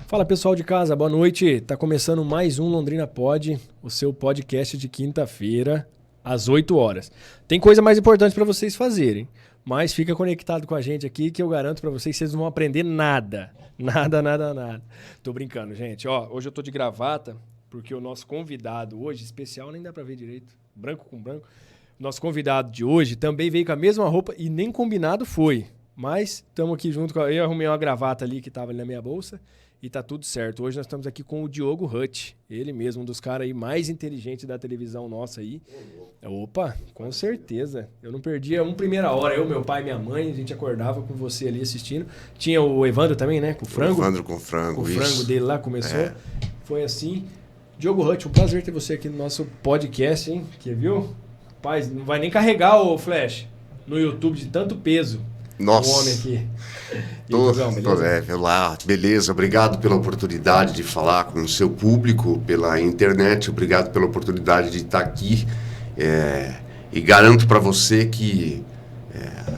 Fala pessoal de casa, boa noite. Tá começando mais um Londrina Pod, o seu podcast de quinta-feira, às 8 horas. Tem coisa mais importante para vocês fazerem, mas fica conectado com a gente aqui que eu garanto para vocês que vocês não vão aprender nada. Nada. Tô brincando, gente. Ó, hoje eu tô de gravata, porque o nosso convidado hoje, especial, nem dá para ver direito, branco com branco. Nosso convidado de hoje também veio com a mesma roupa e nem combinado foi. Mas estamos aqui junto com... Eu arrumei uma gravata ali que estava ali na minha bolsa e tá tudo certo. Hoje nós estamos aqui com o Diogo Hut. Ele mesmo, um dos caras aí mais inteligentes da televisão nossa aí. Opa, com certeza. Eu não perdia uma primeira hora. Eu, meu pai e minha mãe, a gente acordava com você ali assistindo. Tinha o Evandro também, né? Com o frango. O Evandro com frango, o frango isso. dele lá começou. Foi assim. Diogo Hut, um prazer ter você aqui no nosso podcast, hein? Que viu? Rapaz, não vai nem carregar o Flash no YouTube de tanto peso. Nossa. O homem aqui. Beleza, obrigado pela oportunidade de falar com o seu público pela internet, obrigado pela oportunidade de estar aqui e garanto para você que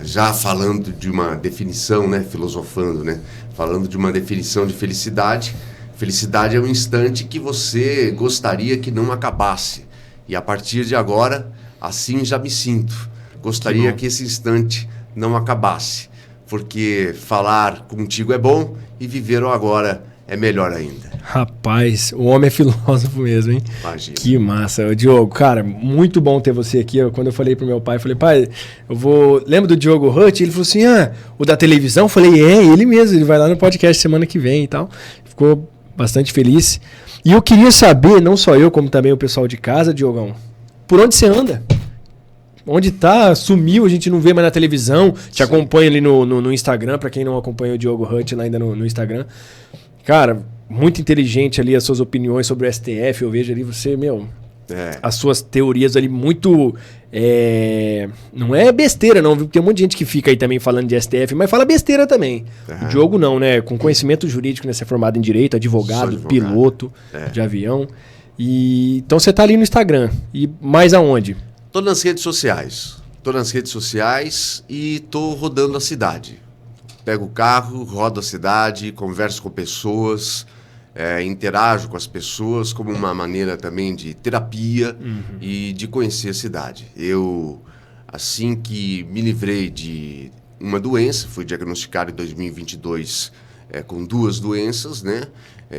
já falando de uma definição, né, filosofando, né, falando de uma definição de felicidade, felicidade é um instante que você gostaria que não acabasse e a partir de agora, assim já me sinto, gostaria que esse instante não acabasse, porque falar contigo é bom e viver o agora é melhor ainda. Rapaz, o homem é filósofo mesmo, hein? Imagina. Que massa. Diogo, cara, muito bom ter você aqui. Quando eu falei pro meu pai, falei, pai, eu vou... Lembra do Diogo Hut? Ele falou assim, o da televisão? Eu falei, ele mesmo, ele vai lá no podcast semana que vem e tal. Ficou bastante feliz. E eu queria saber, não só eu, como também o pessoal de casa, Diogão, por onde você anda? Onde tá? Sumiu, a gente não vê mais na televisão. Te acompanha ali no Instagram, pra quem não acompanha o Diogo Hut lá ainda no Instagram. Cara, muito inteligente ali as suas opiniões sobre o STF. Eu vejo ali você, as suas teorias ali muito... não é besteira não, viu? Tem um monte de gente que fica aí também falando de STF, mas fala besteira também. O Diogo não, né? Com conhecimento jurídico, né? Você é formado em Direito, advogado, piloto de avião. Então você tá ali no Instagram. E mais aonde? Tô nas redes sociais e tô rodando a cidade. Pego o carro, rodo a cidade, converso com pessoas, interajo com as pessoas como uma maneira também de terapia e de conhecer a cidade. Eu, assim que me livrei de uma doença, fui diagnosticado em 2022 com 2 doenças, né?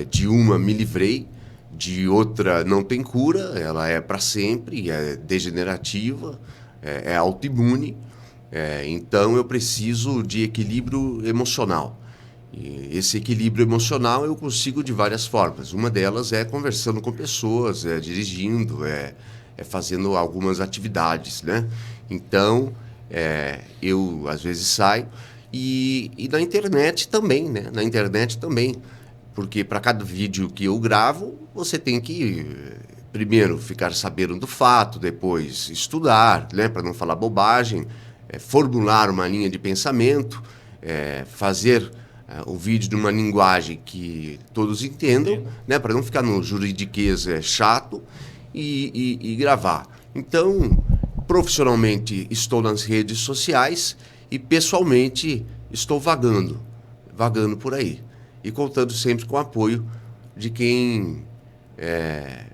De uma me livrei. De outra não tem cura, ela é para sempre, é degenerativa, é autoimune, então eu preciso de equilíbrio emocional. E esse equilíbrio emocional eu consigo de várias formas. Uma delas é conversando com pessoas, dirigindo, fazendo algumas atividades, né? Então, eu às vezes saio e na internet também, né? Na internet também. Porque para cada vídeo que eu gravo, você tem que, primeiro, ficar sabendo do fato, depois estudar, né, para não falar bobagem, formular uma linha de pensamento, fazer o vídeo de uma linguagem que todos entendam, né, para não ficar no juridiquês chato, e gravar. Então, profissionalmente, estou nas redes sociais e, pessoalmente, estou vagando por aí. E contando sempre com o apoio de quem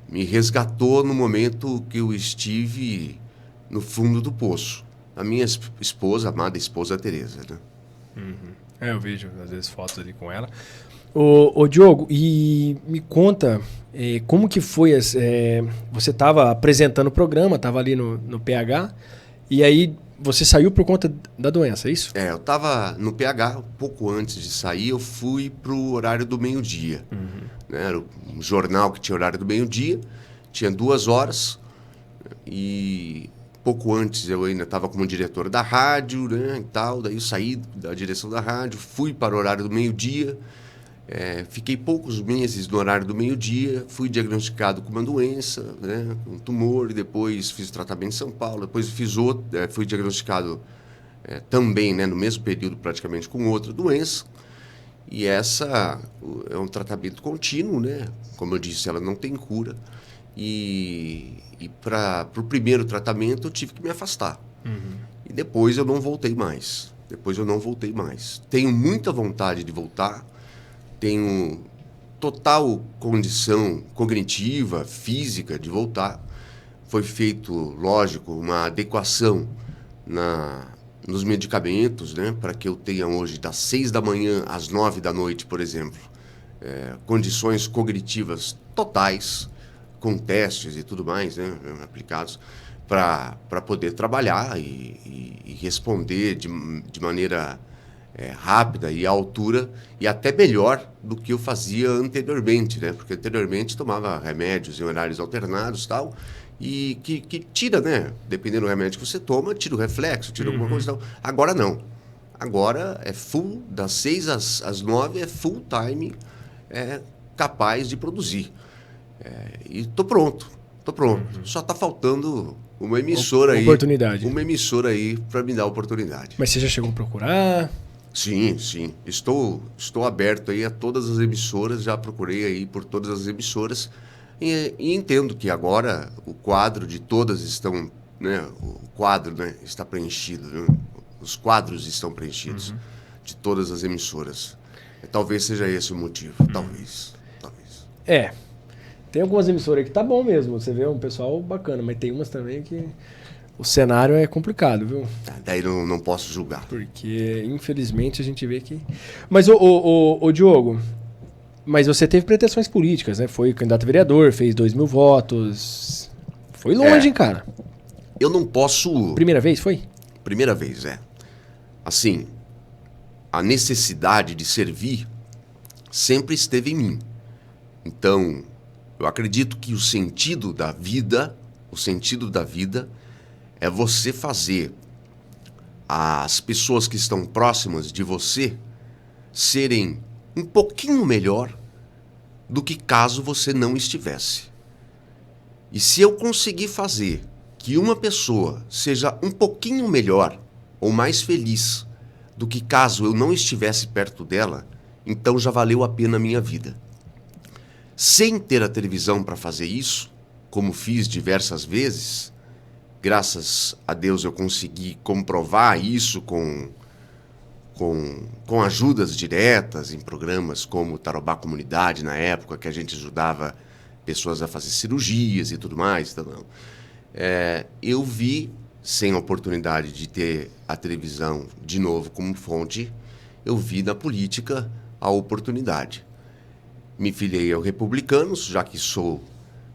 me resgatou no momento que eu estive no fundo do poço. A minha esposa, amada esposa Tereza, né? Eu vejo às vezes fotos ali com ela. Ô Diogo, e me conta como que foi, você estava apresentando o programa, estava ali no PH, e aí você saiu por conta da doença, é isso? Eu estava no PH, pouco antes de sair, eu fui para o horário do meio-dia. Né? Era um jornal que tinha horário do meio-dia, tinha 2 horas, e pouco antes eu ainda estava como diretor da rádio, né, e tal, daí eu saí da direção da rádio, fui para o horário do meio-dia, fiquei poucos meses no horário do meio-dia, fui diagnosticado com uma doença, né, um tumor, e depois fiz tratamento em São Paulo, depois fiz outro, fui diagnosticado também, né, no mesmo período praticamente com outra doença, e essa é um tratamento contínuo, né, como eu disse, ela não tem cura, e para o primeiro tratamento eu tive que me afastar, e depois eu não voltei mais, tenho muita vontade de voltar, tenho total condição cognitiva, física de voltar. Foi feito, lógico, uma adequação nos medicamentos, né, para que eu tenha hoje, das 6 da manhã às 9 da noite, por exemplo, condições cognitivas totais, com testes e tudo mais, né, aplicados, para poder trabalhar e responder de maneira rápida e à altura, e até melhor do que eu fazia anteriormente, né, porque anteriormente tomava remédios em horários alternados e tal, e que tira, né? Dependendo do remédio que você toma, tira o reflexo, tira alguma coisa e tal. Agora não. Agora é full, das 6 às 9 é full time, capaz de produzir. E tô pronto. Só tá faltando uma emissora aí. Oportunidade. Uma emissora aí para me dar oportunidade. Mas você já chegou a procurar? Sim. Estou aberto aí a todas as emissoras, já procurei aí por todas as emissoras. E entendo que agora o quadro de todas estão, né, o quadro, né, está preenchido, né? Os quadros estão preenchidos de todas as emissoras. Talvez seja esse o motivo, talvez. Tem algumas emissoras que tá bom mesmo, você vê um pessoal bacana, mas tem umas também que o cenário é complicado, viu? Daí não posso julgar. Porque, infelizmente, a gente vê que... Mas, ô Diogo... Mas você teve pretensões políticas, né? Foi candidato a vereador, fez 2.000 votos. Foi longe, hein, cara? Eu não posso... Primeira vez, foi? Primeira vez, Assim, a necessidade de servir sempre esteve em mim. Então, eu acredito que o sentido da vida é você fazer as pessoas que estão próximas de você serem um pouquinho melhor do que caso você não estivesse. E se eu conseguir fazer que uma pessoa seja um pouquinho melhor ou mais feliz do que caso eu não estivesse perto dela, então já valeu a pena a minha vida. Sem ter a televisão para fazer isso, como fiz diversas vezes, graças a Deus eu consegui comprovar isso com ajudas diretas em programas como Tarobá Comunidade, na época que a gente ajudava pessoas a fazer cirurgias e tudo mais. Então, eu vi, sem a oportunidade de ter a televisão de novo como fonte, eu vi na política a oportunidade. Me filiei ao Republicanos, já que sou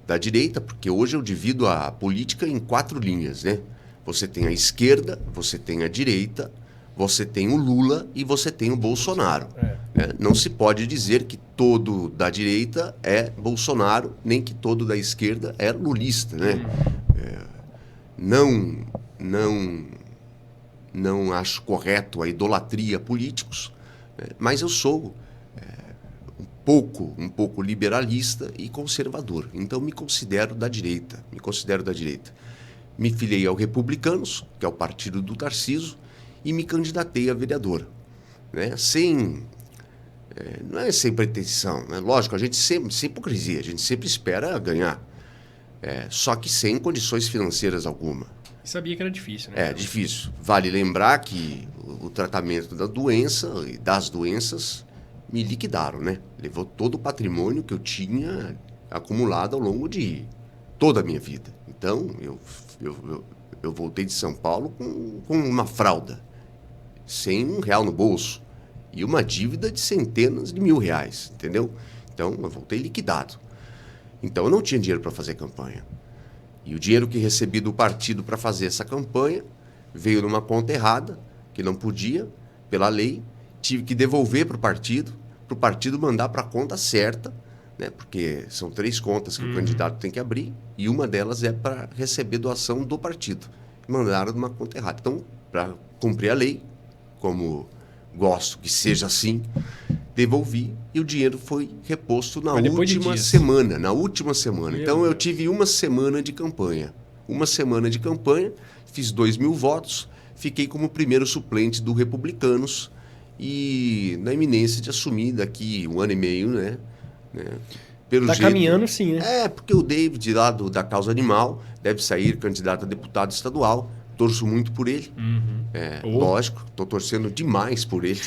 da direita, porque hoje eu divido a política em 4 linhas, né? Você tem a esquerda, você tem a direita, você tem o Lula e você tem o Bolsonaro. Né? Não se pode dizer que todo da direita é Bolsonaro, nem que todo da esquerda é lulista. Né? Não acho correto a idolatria a políticos, mas eu sou um pouco liberalista e conservador. Então me considero da direita. Me filiei ao Republicanos, que é o partido do Tarcísio, e me candidatei a vereador, né? Não é sem pretensão, né? Lógico, a gente sempre, sem hipocrisia, a gente sempre espera ganhar, só que sem condições financeiras alguma. Sabia que era difícil, né? É difícil. Vale lembrar que o tratamento da doença e das doenças me liquidaram, né? Levou todo o patrimônio que eu tinha acumulado ao longo de toda a minha vida. Então, eu voltei de São Paulo com uma fralda, sem R$1 no bolso, e uma dívida de centenas de R$1.000, entendeu? Então, eu voltei liquidado. Então, eu não tinha dinheiro para fazer campanha. E o dinheiro que recebi do partido para fazer essa campanha veio numa conta errada, que não podia, pela lei. Tive que devolver para o partido mandar para a conta certa, né? Porque são 3 contas que o candidato tem que abrir, e uma delas é para receber doação do partido. Mandaram numa conta errada. Então, para cumprir a lei, como gosto que seja assim, devolvi e o dinheiro foi reposto na última semana. Então eu tive uma semana de campanha. Fiz 2.000 votos, fiquei como primeiro suplente do Republicanos e na iminência de assumir daqui 1 ano e meio, né? Tá caminhando sim, né? Porque o David lá da Causa Animal deve sair candidato a deputado estadual, torço muito por ele. Lógico, estou torcendo demais por ele.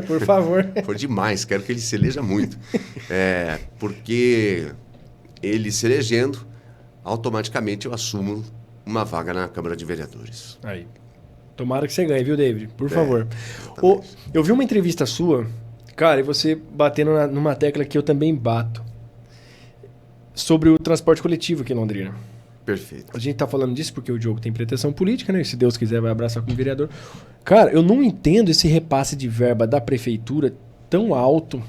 Por favor. Por demais, quero que ele se eleja muito. Porque ele se elegendo, automaticamente eu assumo uma vaga na Câmara de Vereadores. Aí. Tomara que você ganhe, viu, David? Por favor. Eu vi uma entrevista sua, cara, e você batendo numa tecla que eu também bato. Sobre o transporte coletivo aqui em Londrina. Perfeito. A gente tá falando disso porque o Diogo tem pretensão política, né? Se Deus quiser vai abraçar como vereador. Cara, eu não entendo esse repasse de verba da prefeitura tão alto,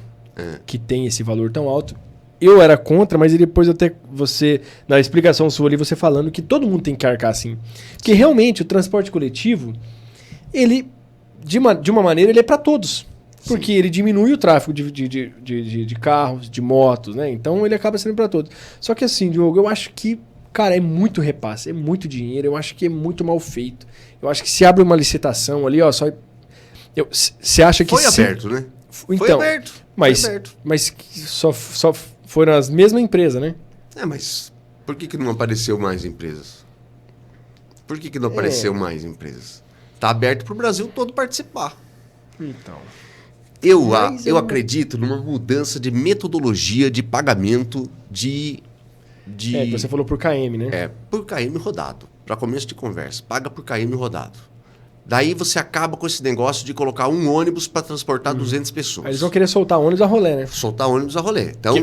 que tem esse valor tão alto. Eu era contra, mas depois até você, na explicação sua ali, você falando que todo mundo tem que arcar assim. Porque realmente o transporte coletivo, ele, de uma maneira, ele é para todos. Porque ele diminui o tráfego de carros, de motos, né? Então ele acaba sendo para todos. Só que assim, Diogo, eu acho que, cara, é muito repasse, é muito dinheiro, eu acho que é muito mal feito. Eu acho que se abre uma licitação ali, ó, só... Você acha que... Foi aberto, né? Então, foi aberto. Mas só foram as mesmas empresas, né? Mas por que não apareceu mais empresas? Por que não apareceu mais empresas? Tá aberto para o Brasil todo participar. Então... Eu acredito numa mudança de metodologia de pagamento de... você falou por KM, né? Por KM rodado. Para começo de conversa. Paga por KM rodado. Daí você acaba com esse negócio de colocar um ônibus para transportar 200 pessoas. Aí eles vão querer soltar ônibus a rolê, né? Soltar ônibus a rolê. Então,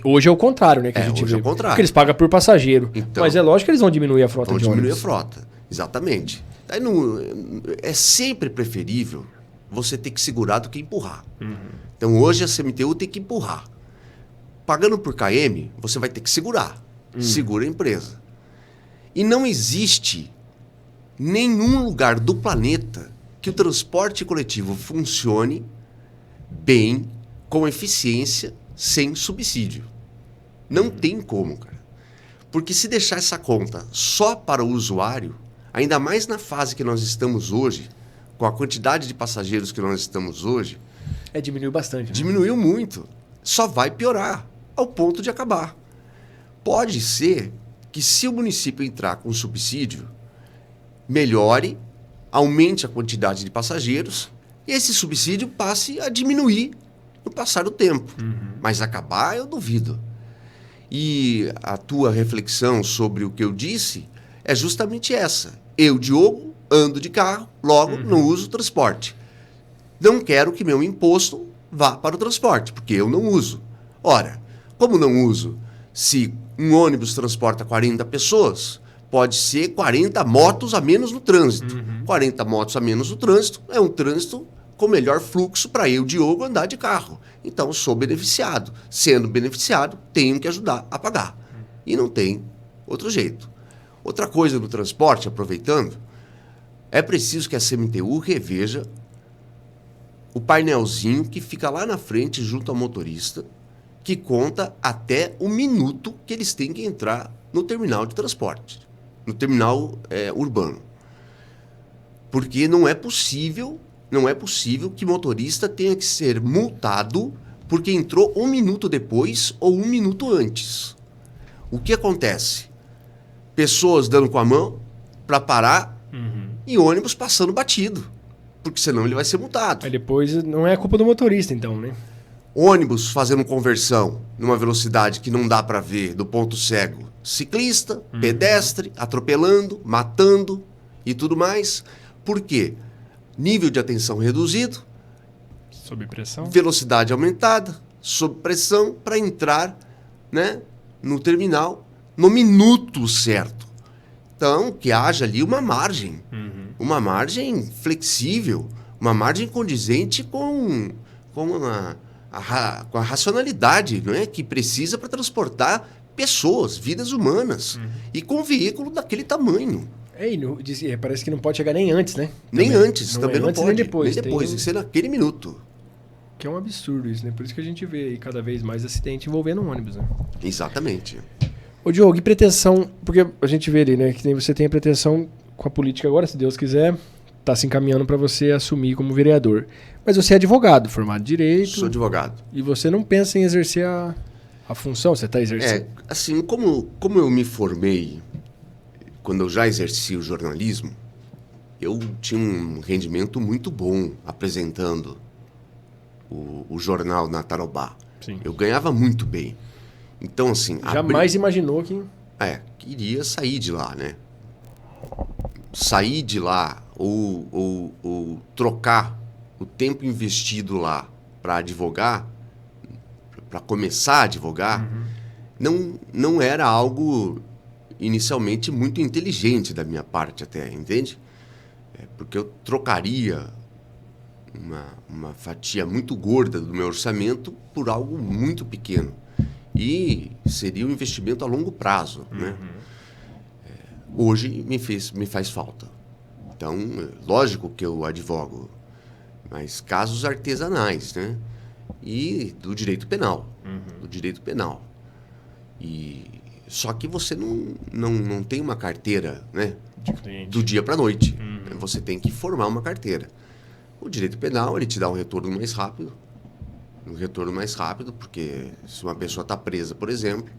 hoje é o contrário, né? Que a gente hoje vê. é o contrário. Porque eles pagam por passageiro. Então, mas é lógico que eles vão diminuir a frota de ônibus. Vão diminuir a frota, exatamente. Daí é sempre preferível você ter que segurar do que empurrar. Então hoje a CMTU tem que empurrar. Pagando por KM, você vai ter que segurar. Segura a empresa. E não existe nenhum lugar do planeta que o transporte coletivo funcione bem, com eficiência, sem subsídio. Não tem como, cara. Porque se deixar essa conta só para o usuário, ainda mais na fase que nós estamos hoje, com a quantidade de passageiros que nós estamos hoje... Diminuiu bastante. Né? Diminuiu muito. Só vai piorar, ao ponto de acabar. Pode ser que se o município entrar com subsídio, melhore, aumente a quantidade de passageiros, e esse subsídio passe a diminuir no passar do tempo. Mas acabar, eu duvido. E a tua reflexão sobre o que eu disse é justamente essa. Eu, Diogo, ando de carro, logo não uso transporte. Não quero que meu imposto vá para o transporte, porque eu não uso. Ora, como não uso, se um ônibus transporta 40 pessoas, pode ser 40 motos a menos no trânsito. 40 motos a menos no trânsito é um trânsito com melhor fluxo para eu, Diogo, andar de carro. Então, sou beneficiado. Sendo beneficiado, tenho que ajudar a pagar. E não tem outro jeito. Outra coisa no transporte, aproveitando, é preciso que a CMTU reveja o painelzinho que fica lá na frente, junto ao motorista, que conta até o minuto que eles têm que entrar no terminal de transporte, no terminal urbano. Porque não é possível que motorista tenha que ser multado porque entrou 1 minuto depois ou 1 minuto antes. O que acontece? Pessoas dando com a mão para parar e ônibus passando batido, porque senão ele vai ser multado. Aí depois não é culpa do motorista, então, né? Ônibus fazendo conversão numa velocidade que não dá para ver do ponto cego. Ciclista, pedestre, atropelando, matando e tudo mais. Por quê? Nível de atenção reduzido. Sob pressão. Velocidade aumentada, sob pressão, para entrar, né, no terminal no minuto certo. Então, que haja ali uma margem flexível, uma margem condizente com a racionalidade, não é, que precisa para transportar pessoas, vidas humanas, e com um veículo daquele tamanho. Parece que não pode chegar nem antes, né? Nem antes, também não pode. Nem depois. Nem depois, tem que ser naquele minuto. Que é um absurdo isso, né? Por isso que a gente vê aí cada vez mais acidente envolvendo um ônibus, né? Exatamente. Ô Diogo, e pretensão, porque a gente vê ali, né, que nem você tem a pretensão com a política agora, se Deus quiser, tá se encaminhando para você assumir como vereador. Mas você é advogado, formado em Direito. Sou advogado. E você não pensa em exercer a função, você está exercendo? Assim, como eu me formei, quando eu já exerci o jornalismo, eu tinha um rendimento muito bom apresentando o jornal na Tarobá. Sim. Eu ganhava muito bem. Então, assim... Jamais imaginou que... queria sair de lá, né? Sair de lá ou trocar o tempo investido lá para advogar, para começar a advogar, não era algo inicialmente muito inteligente da minha parte até, entende? Porque eu trocaria uma fatia muito gorda do meu orçamento por algo muito pequeno. E seria um investimento a longo prazo, né? Hoje me faz falta. Então, lógico que eu advogo, mas casos artesanais, né? E do direito penal. Do direito penal. Só que você não tem uma carteira, né? Do dia para a noite. Você tem que formar uma carteira. O direito penal, ele te dá um retorno mais rápido. Porque se uma pessoa está presa, por exemplo,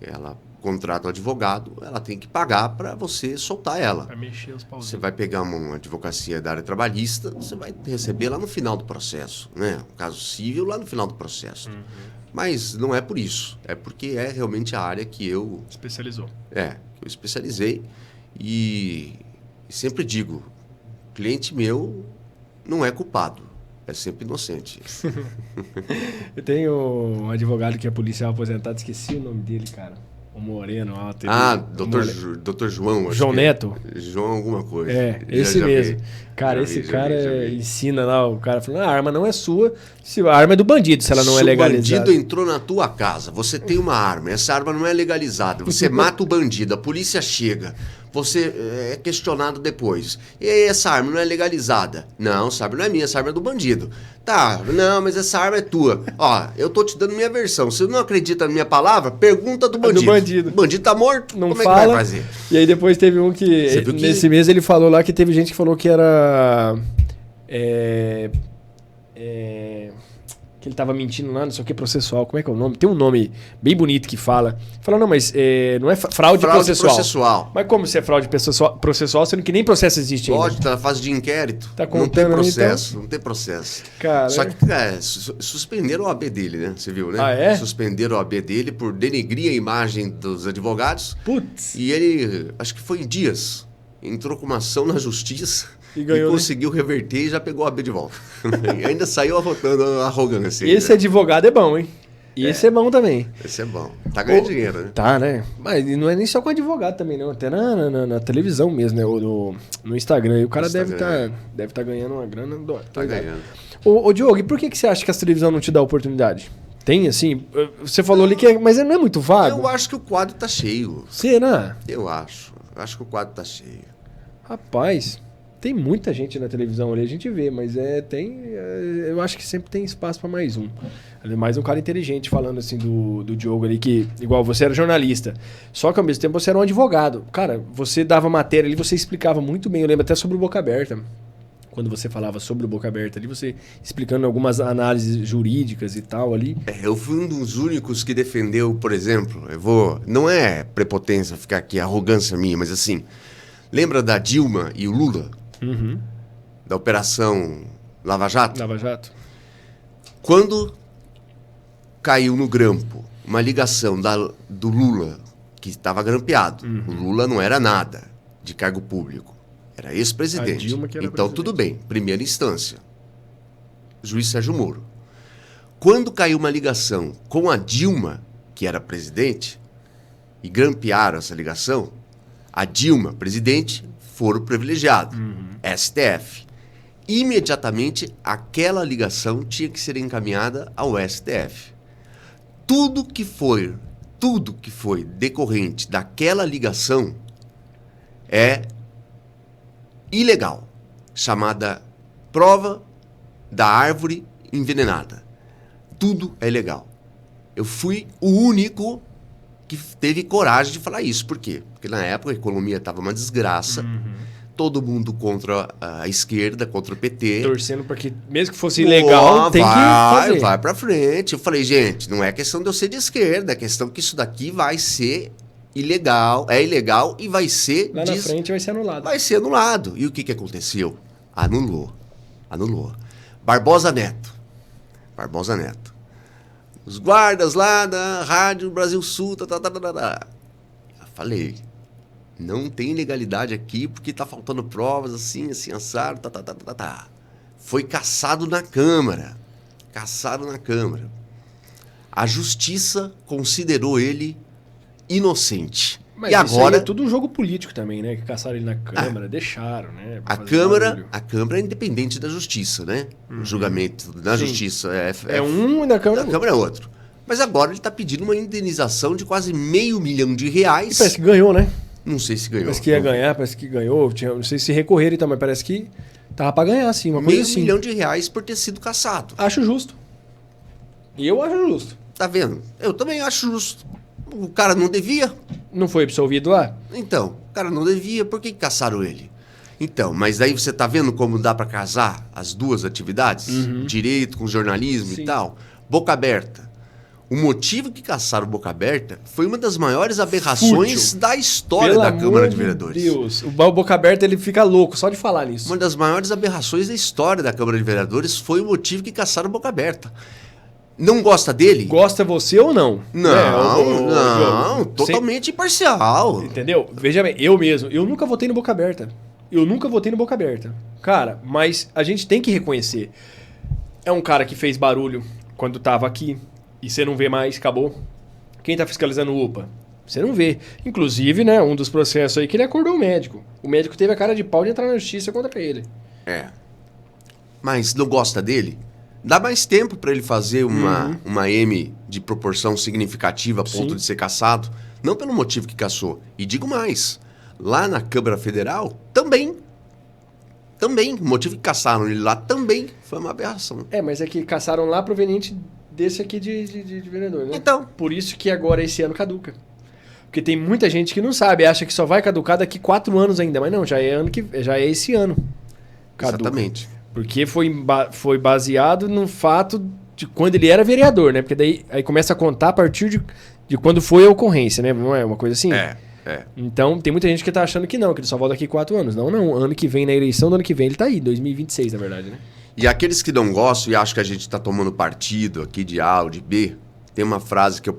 ela contrata um advogado, ela tem que pagar para você soltar ela. Para mexer os pauzinhos. Você vai pegar uma advocacia da área trabalhista, você vai receber lá no final do processo, né? Um caso civil lá no final do processo. Mas não é por isso. É porque é realmente a área que eu... Especializou. Que eu especializei. E sempre digo, cliente meu não é culpado. É sempre inocente. Eu tenho um advogado que é policial aposentado, esqueci o nome dele, cara. O Moreno. Doutor João. João Neto? João alguma coisa. Esse mesmo. Cara, esse cara ensina lá, o cara falando, a arma não é sua, a arma é do bandido, se ela não é legalizada. Se o bandido entrou na tua casa, você tem uma arma, essa arma não é legalizada, você mata o bandido, a polícia chega, você é questionado depois. E aí, essa arma não é legalizada? Não, essa arma não é minha, essa arma é do bandido. Tá, não, mas essa arma é tua. Ó, eu tô te dando minha versão. Se você não acredita na minha palavra, pergunta do bandido. O bandido tá morto? Não Como fala. É que vai fazer? E aí depois teve um que... Nesse mês ele falou lá que teve gente que falou que era... que ele tava mentindo lá, não sei o que, processual. Como é que é o nome? Tem um nome bem bonito que fala. Fala, não, mas não é fraude processual. Mas como se é fraude processual, sendo que nem processo existe ainda? Pode, tá na fase de inquérito. Tá não tem processo, então? não tem processo. Cara, só que suspenderam o AB dele, né? Você viu, né? Ah, é? Suspenderam o AB dele por denegrir a imagem dos advogados. Putz. E ele, acho que foi em dias, entrou com uma ação na justiça. E ganhou, conseguiu reverter e já pegou a B de volta. E ainda saiu arrotando a arrogância. Esse advogado é bom, hein? E esse é bom também. Esse é bom. Tá ganhando dinheiro, né? Tá, né? Mas não é nem só com advogado também, não. Até na televisão mesmo, né? No Instagram. E o cara deve tá ganhando uma grana. Tá ganhando. Ô, Diogo, e por que você acha que a televisão não te dá oportunidade? Tem, assim... Você falou ali que mas não é muito vago? Eu acho que o quadro tá cheio. Será? Eu acho. Eu acho que o quadro tá cheio. Rapaz... Tem muita gente na televisão ali, a gente vê, mas eu acho que sempre tem espaço para mais um. Mais um cara inteligente falando assim do Diogo ali, que igual você era jornalista, só que ao mesmo tempo você era um advogado. Cara, você dava matéria ali, você explicava muito bem, eu lembro até sobre o Boca Aberta. Quando você falava sobre o Boca Aberta ali, você explicando algumas análises jurídicas e tal ali. Eu fui um dos únicos que defendeu, por exemplo, não é prepotência ficar aqui, arrogância minha, mas assim, lembra da Dilma e o Lula? Da Operação Lava Jato? Lava Jato. Quando caiu no grampo uma ligação do Lula, que estava grampeado. O Lula não era nada de cargo público. Era ex-presidente. Então, tudo bem. Primeira instância. Juiz Sérgio Moro. Quando caiu uma ligação com a Dilma, que era presidente, e grampearam essa ligação, a Dilma, presidente, foro privilegiado. STF. Imediatamente, aquela ligação tinha que ser encaminhada ao STF. Tudo que foi decorrente daquela ligação é ilegal, chamada prova da árvore envenenada. Tudo é ilegal. Eu fui o único que teve coragem de falar isso. Por quê? Porque na época a economia estava uma desgraça, todo mundo contra a esquerda, contra o PT. Torcendo para que, mesmo que fosse ilegal, tem que fazer. Vai pra frente. Eu falei, gente, não é questão de eu ser de esquerda, é questão que isso daqui vai ser ilegal, é ilegal e vai ser... Lá na frente vai ser anulado. Vai ser anulado. E o que aconteceu? Anulou. Barbosa Neto. Os guardas lá da Rádio Brasil Sul, Eu falei, não tem legalidade aqui porque tá faltando provas assim, assado, Foi cassado na Câmara. A Justiça considerou ele inocente. Mas e agora é tudo um jogo político também, né? Que caçaram ele na Câmara, deixaram, né? A Câmara é independente da Justiça, né? O julgamento da Justiça é um e da Câmara é outro. Mas agora ele está pedindo uma indenização de quase R$500 mil. E parece que ganhou, né? Não sei se ganhou. Parece que ia ganhar, parece que ganhou. Não sei se recorreram então, mas parece que tava para ganhar, sim. Uma coisa assim. R$500 mil por ter sido cassado. Acho justo. E eu acho justo. Tá vendo? Eu também acho justo. O cara não devia. Não foi absolvido lá? Então, o cara não devia. Por que caçaram ele? Então, mas daí você tá vendo como dá para casar as duas atividades? Direito com jornalismo e tal. Boca aberta. O motivo que caçaram Boca Aberta foi uma das maiores aberrações da história da Câmara de Vereadores. Meu Deus, o Boca Aberta ele fica louco só de falar nisso. Uma das maiores aberrações da história da Câmara de Vereadores foi o motivo que caçaram Boca Aberta. Não gosta dele? Gosta você ou não? Não, totalmente imparcial. Entendeu? Veja bem, eu nunca votei no Boca Aberta. Cara, mas a gente tem que reconhecer. É um cara que fez barulho quando tava aqui. E você não vê mais, acabou. Quem tá fiscalizando o UPA? Você não vê. Inclusive, né, um dos processos aí que ele acordou o médico. O médico teve a cara de pau de entrar na justiça contra ele. Mas não gosta dele? Dá mais tempo para ele fazer uma M de proporção significativa a ponto de ser cassado. Não pelo motivo que cassou. E digo mais, lá na Câmara Federal, também. O motivo que caçaram ele lá também foi uma aberração. Mas é que caçaram lá proveniente desse aqui de vereador, né? Então. Por isso que agora esse ano caduca. Porque tem muita gente que não sabe, acha que só vai caducar daqui 4 anos ainda. Mas não, já é esse ano. Caduca. Exatamente. Porque foi baseado no fato de quando ele era vereador, né? Porque daí aí começa a contar a partir de quando foi a ocorrência, né? Não é uma coisa assim? Então, tem muita gente que tá achando que não, que ele só volta daqui 4 anos. Não. Ano que vem, na eleição do ano que vem, ele tá aí. 2026, na verdade, né? E aqueles que não gostam e acham que a gente tá tomando partido aqui de A ou de B, tem uma frase que eu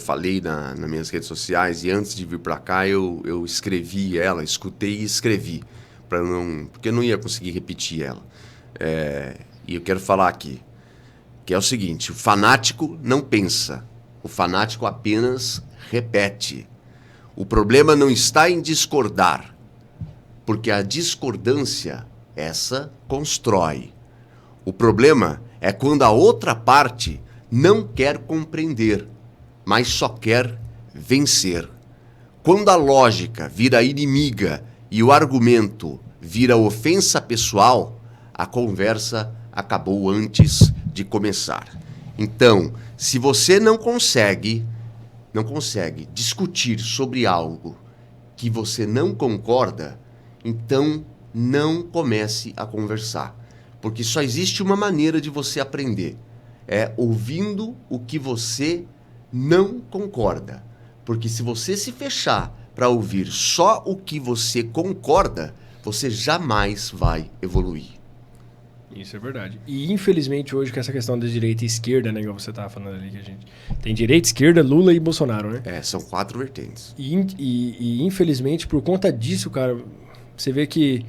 falei nas minhas redes sociais, e antes de vir pra cá eu escrevi ela, escutei e escrevi. Porque eu não ia conseguir repetir ela. E eu quero falar aqui, que é o seguinte: o fanático não pensa, o fanático apenas repete. O problema não está em discordar, porque a discordância, essa constrói. O problema é quando a outra parte não quer compreender, mas só quer vencer. Quando a lógica vira inimiga e o argumento vira ofensa pessoal, a conversa acabou antes de começar. Então, se você não consegue discutir sobre algo que você não concorda, então não comece a conversar. Porque só existe uma maneira de você aprender. É ouvindo o que você não concorda. Porque se você se fechar para ouvir só o que você concorda, você jamais vai evoluir. Isso é verdade. E infelizmente hoje com essa questão da direita e esquerda, né, igual você estava falando ali, que a gente tem direita, esquerda, Lula e Bolsonaro, né? São 4 vertentes. E infelizmente por conta disso, cara, você vê que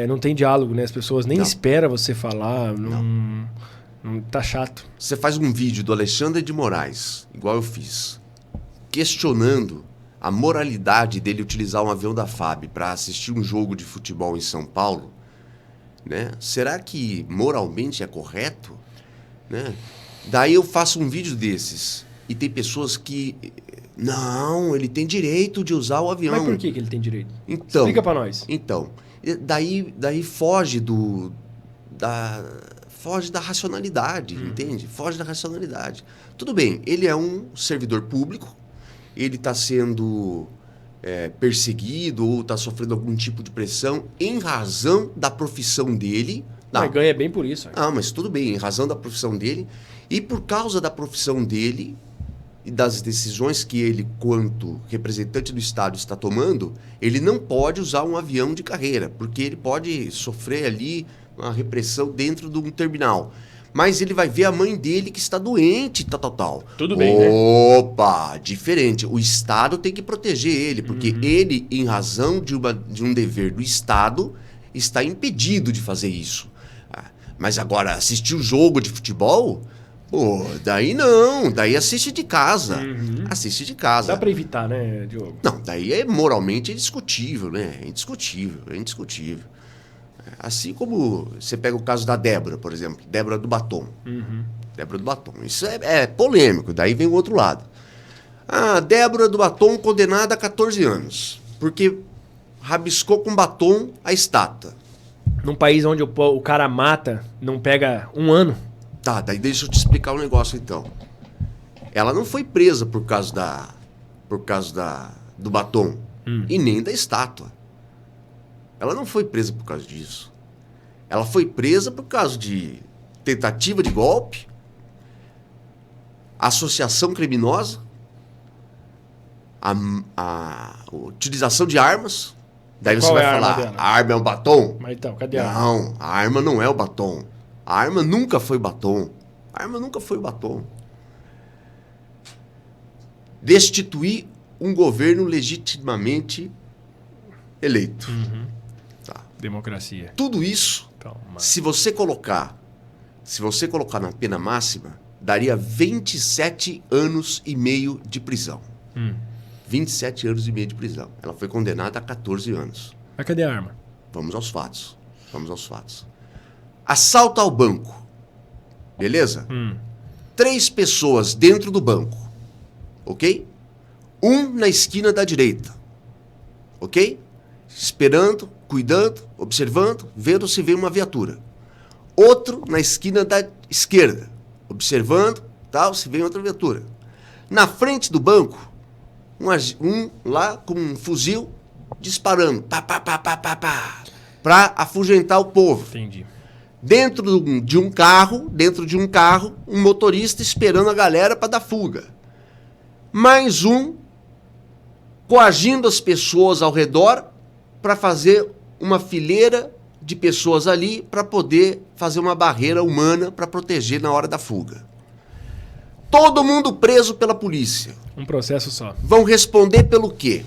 não tem diálogo, né? As pessoas nem esperam você falar, não tá chato. Você faz um vídeo do Alexandre de Moraes, igual eu fiz, questionando a moralidade dele utilizar um avião da FAB para assistir um jogo de futebol em São Paulo, né? Será que moralmente é correto? Né? Daí eu faço um vídeo desses e tem pessoas que... Não, ele tem direito de usar o avião. Mas por que ele tem direito? Então, explica para nós. Então, daí foge foge da racionalidade, entende? Foge da racionalidade. Tudo bem, ele é um servidor público, ele está sendo perseguido ou está sofrendo algum tipo de pressão em razão da profissão dele. Mas ganha bem por isso. Mas tudo bem, em razão da profissão dele. E por causa da profissão dele, e das decisões que ele, quanto representante do Estado, está tomando, ele não pode usar um avião de carreira, porque ele pode sofrer ali uma repressão dentro de um terminal. Mas ele vai ver a mãe dele que está doente, tal. Tudo bem, né? Opa, diferente. O Estado tem que proteger ele, porque ele, em razão de um dever do Estado, está impedido de fazer isso. Mas agora, assistir o jogo de futebol, pô, daí não. Daí assiste de casa. Assiste de casa. Dá pra evitar, né, Diogo? Não, daí é moralmente indiscutível, né? É indiscutível. Assim como você pega o caso da Débora, por exemplo. Débora do Batom. Débora do Batom. Isso é polêmico. Daí vem o outro lado. Débora do Batom condenada a 14 anos. Porque rabiscou com batom a estátua. Num país onde o cara mata, não pega 1 ano? Tá, daí deixa eu te explicar um negócio então. Ela não foi presa por causa do batom. E nem da estátua. Ela não foi presa por causa disso. Ela foi presa por causa de tentativa de golpe, associação criminosa, a utilização de armas. Daí você Qual vai é a arma falar, dela? a arma é um batom? Mas então, cadê a arma? Não, a arma não é o batom. A arma nunca foi batom. A arma nunca foi o batom. Destituir um governo legitimamente eleito. Tá. Democracia. Tudo isso, se você colocar na pena máxima, daria 27 anos e meio de prisão. 27 anos e meio de prisão. Ela foi condenada a 14 anos. Mas cadê a arma? Vamos aos fatos. Assalto ao banco. Beleza? 3 pessoas dentro do banco. Ok? 1 na esquina da direita. Ok? Esperando, cuidando, observando, vendo se vem uma viatura. Outro na esquina da esquerda. Observando, se vem outra viatura. Na frente do banco, um lá com um fuzil disparando. Pra afugentar o povo. Entendi. Dentro de um carro, um motorista esperando a galera para dar fuga. Mais um coagindo as pessoas ao redor para fazer uma fileira de pessoas ali para poder fazer uma barreira humana para proteger na hora da fuga. Todo mundo preso pela polícia. Um processo só. Vão responder pelo quê?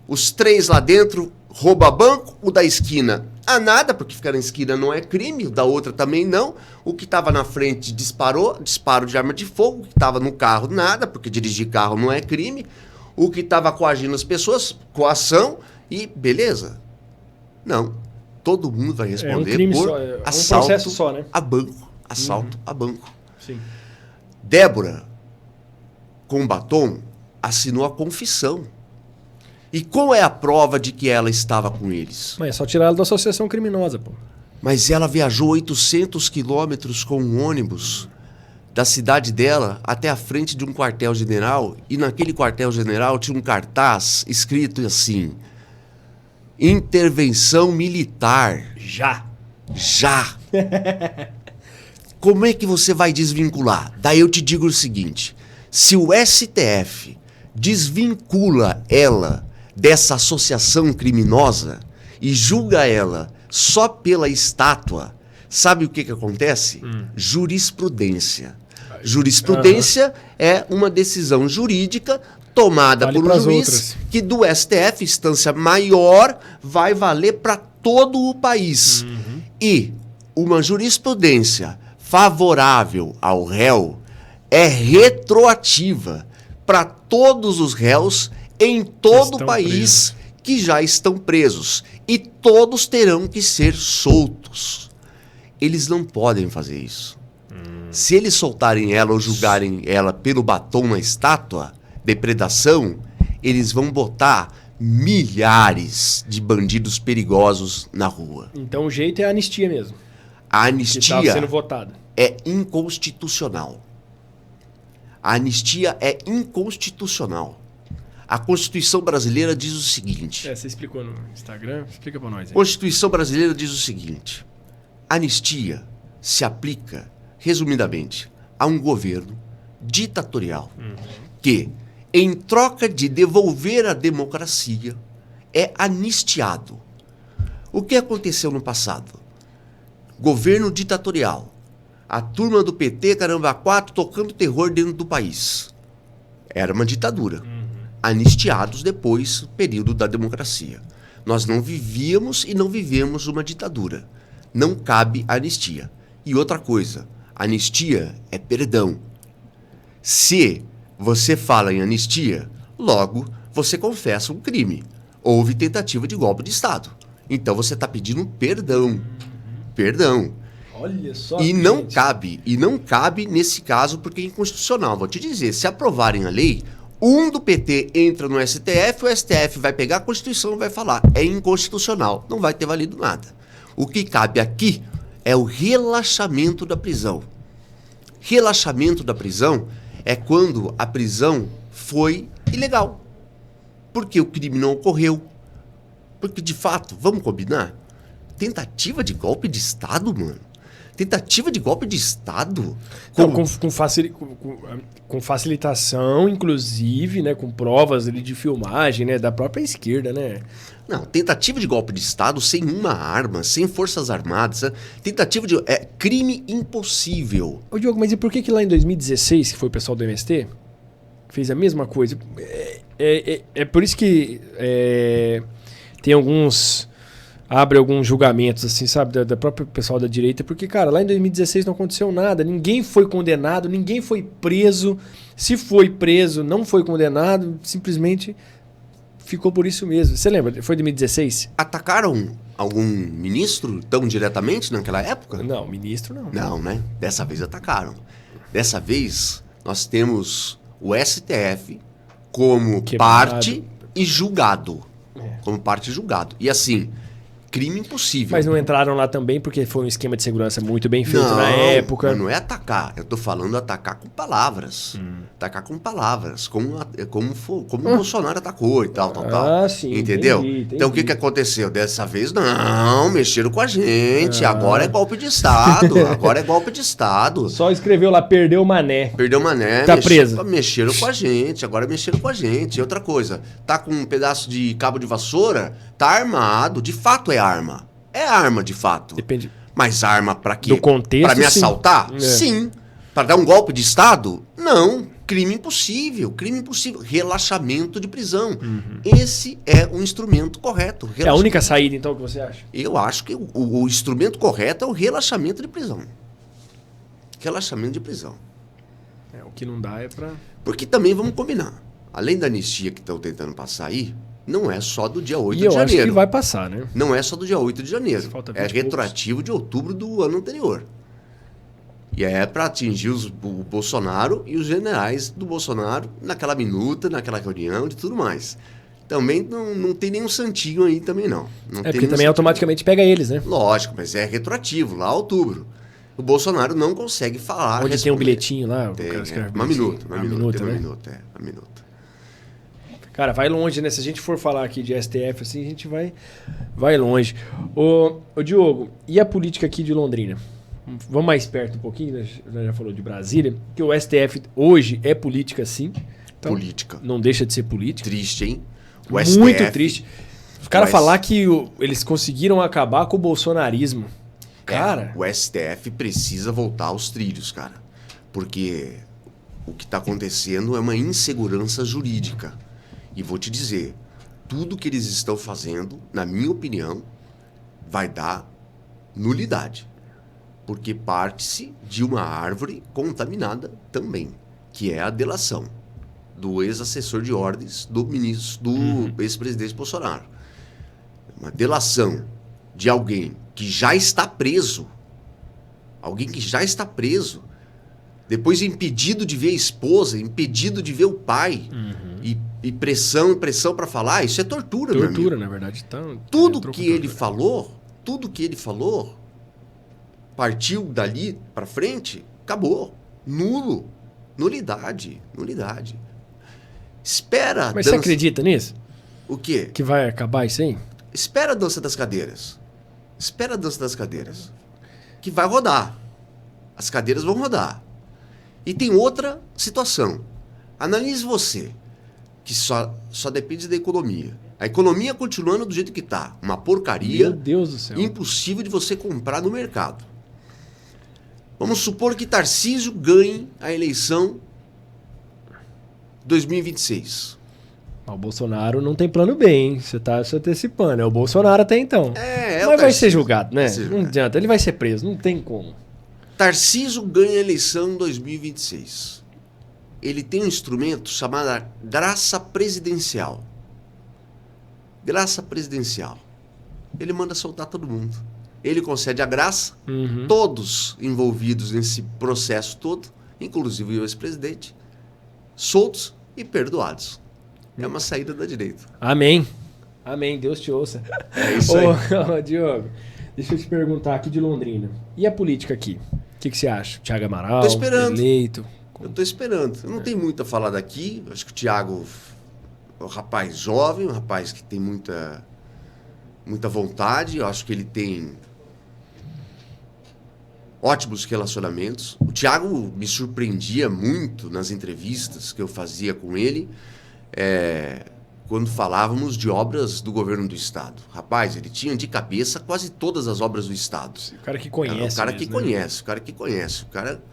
Os 3 lá dentro rouba banco, o da esquina nada, porque ficar na esquina não é crime, o da outra também não. O que estava na frente disparo de arma de fogo, o que estava no carro nada, porque dirigir carro não é crime. O que estava coagindo as pessoas, coação e beleza. Não. Todo mundo vai responder por assalto processo só, né? a banco. Assalto a banco. Sim. Débora, com batom, assinou a confissão. E qual é a prova de que ela estava com eles? Mas é só tirar ela da associação criminosa, pô. Mas ela viajou 800 quilômetros com um ônibus da cidade dela até a frente de um quartel-general, e naquele quartel-general tinha um cartaz escrito assim: intervenção militar. Já. Como é que você vai desvincular? Daí eu te digo o seguinte: se o STF desvincula ela dessa associação criminosa e julga ela só pela estátua, sabe o que acontece? Jurisprudência. Jurisprudência é uma decisão jurídica tomada por um juiz que do STF, instância maior, vai valer para todo o país. E uma jurisprudência favorável ao réu é retroativa para todos os réus em todo o país que já estão presos. E todos terão que ser soltos. Eles não podem fazer isso. Se eles soltarem ela ou julgarem ela pelo batom na estátua, depredação, eles vão botar milhares de bandidos perigosos na rua. Então o jeito é a anistia mesmo. A anistia que estava sendo votada. É inconstitucional. A anistia é inconstitucional. A Constituição brasileira diz o seguinte... Você explicou no Instagram? Explica pra nós aí. A Constituição brasileira diz o seguinte: anistia se aplica, resumidamente, a um governo ditatorial que, em troca de devolver a democracia, é anistiado. O que aconteceu no passado? Governo ditatorial. A turma do PT, caramba, 4 tocando terror dentro do país. Era uma ditadura. Anistiados depois, período da democracia. Nós não vivíamos e não vivemos uma ditadura. Não cabe anistia. E outra coisa, anistia é perdão. Se você fala em anistia, logo você confessa um crime. Houve tentativa de golpe de Estado. Então você está pedindo perdão. Perdão. Olha só. E não cabe nesse caso porque é inconstitucional. Vou te dizer, se aprovarem a lei, um do PT entra no STF, o STF vai pegar a Constituição e vai falar, é inconstitucional, não vai ter valido nada. O que cabe aqui é o relaxamento da prisão. Relaxamento da prisão é quando a prisão foi ilegal. Porque o crime não ocorreu. Porque, de fato, vamos combinar? Tentativa de golpe de Estado, mano. Tentativa de golpe de Estado? Não, com facilitação, inclusive, né, com provas ali de filmagem, né, da própria esquerda, né? Não, tentativa de golpe de Estado sem uma arma, sem forças armadas, tentativa de... É crime impossível. Ô, Diogo, mas e por que lá em 2016, que foi o pessoal do MST, fez a mesma coisa? É por isso que tem abre alguns julgamentos, assim, sabe, da própria pessoal da direita, porque, cara, lá em 2016 não aconteceu nada, ninguém foi condenado, ninguém foi preso, se foi preso, não foi condenado, simplesmente ficou por isso mesmo. Você lembra? Foi 2016? Atacaram algum ministro tão diretamente naquela época? Não, ministro não. Não, né? Dessa vez atacaram. Dessa vez, nós temos o STF como parte e julgado. Como parte e julgado. E assim... crime impossível. Mas não entraram lá também porque foi um esquema de segurança muito bem feito na época. Não é atacar. Eu tô falando atacar com palavras. Atacar com palavras. Como o Bolsonaro atacou e tal. Sim. Entendeu? Entendi. Então o que aconteceu? Dessa vez, não. Mexeram com a gente. Agora é golpe de Estado. Agora é golpe de Estado. Só escreveu lá, perdeu o mané. Perdeu o mané. Tá preso. Mexeram com a gente. Agora mexeram com a gente. E outra coisa. Tá com um pedaço de cabo de vassoura. Tá armado. De fato é arma. É arma, de fato. Depende. Mas arma pra quê? Do contexto, pra me sim. assaltar? Sim. Pra dar um golpe de Estado? Não. Crime impossível. Crime impossível. Relaxamento de prisão. Esse é o instrumento correto. É a única saída, então, que você acha? Eu acho que o instrumento correto é o relaxamento de prisão. Relaxamento de prisão. O que não dá é pra... Porque também vamos combinar. Além da anistia que estão tentando passar aí, não é só do dia 8 E de eu janeiro. acho que vai passar, né? Não é só do dia 8 de janeiro. Falta 20 É retroativo de outubro do ano anterior. E é para atingir o Bolsonaro e os generais do Bolsonaro naquela minuta, naquela reunião e tudo mais. Também não tem nenhum santinho aí também, não. Porque também automaticamente pega eles, né? Lógico, mas é retroativo, lá outubro. O Bolsonaro não consegue falar. Onde tem um bilhetinho lá, o cara escreve uma minuta, uma minuta. Cara, vai longe, né? Se a gente for falar aqui de STF, assim, a gente vai longe. Ô Diogo, e a política aqui de Londrina? Vamos mais perto um pouquinho, né? Já falou de Brasília, que o STF hoje é política, sim. Então, política. Não deixa de ser política. Triste, hein? O STF, muito triste. Os caras falar que eles conseguiram acabar com o bolsonarismo. Cara... o STF precisa voltar aos trilhos, cara. Porque o que está acontecendo é uma insegurança jurídica. E vou te dizer, tudo que eles estão fazendo, na minha opinião, vai dar nulidade. Porque parte-se de uma árvore contaminada também, que é a delação do ex-assessor de ordens do ex-presidente Bolsonaro. Uma delação de alguém que já está preso, depois impedido de ver a esposa, impedido de ver o pai, e pressão para falar, isso é tortura, meu amigo. Tortura, na verdade. Tudo que ele falou, partiu dali para frente, acabou. Nulo. Nulidade. Espera. Mas você acredita nisso? O quê? Que vai acabar isso aí? Espera a dança das cadeiras. Que vai rodar. As cadeiras vão rodar. E tem outra situação. Analise você, que só depende da economia. A economia continuando do jeito que está, uma porcaria. Meu Deus do céu. Impossível de você comprar no mercado. Vamos supor que Tarcísio ganhe a eleição 2026. O Bolsonaro não tem plano B, hein? Você tá se antecipando. É o Bolsonaro até então. Mas vai ser julgado, né? Não adianta. Ele vai ser preso. Não tem como. Tarcísio ganha a eleição em 2026. Ele tem um instrumento chamado graça presidencial. Graça presidencial. Ele manda soltar todo mundo. Ele concede a graça. Todos envolvidos nesse processo todo, inclusive o ex-presidente, soltos e perdoados. É uma saída da direita. Amém. Amém. Deus te ouça. É isso aí. Ô, Diogo, deixa eu te perguntar aqui de Londrina. E a política aqui? O que você acha? Thiago Amaral, tô esperando. eleito? Eu tô esperando. Eu não tenho muito a falar daqui. Acho que o Thiago é um rapaz jovem, um rapaz que tem muita vontade. Eu acho que ele tem ótimos relacionamentos. O Thiago me surpreendia muito nas entrevistas que eu fazia com ele, quando falávamos de obras do governo do estado. Rapaz, ele tinha de cabeça quase todas as obras do estado. O cara que conhece. O cara que conhece, o cara que conhece. O cara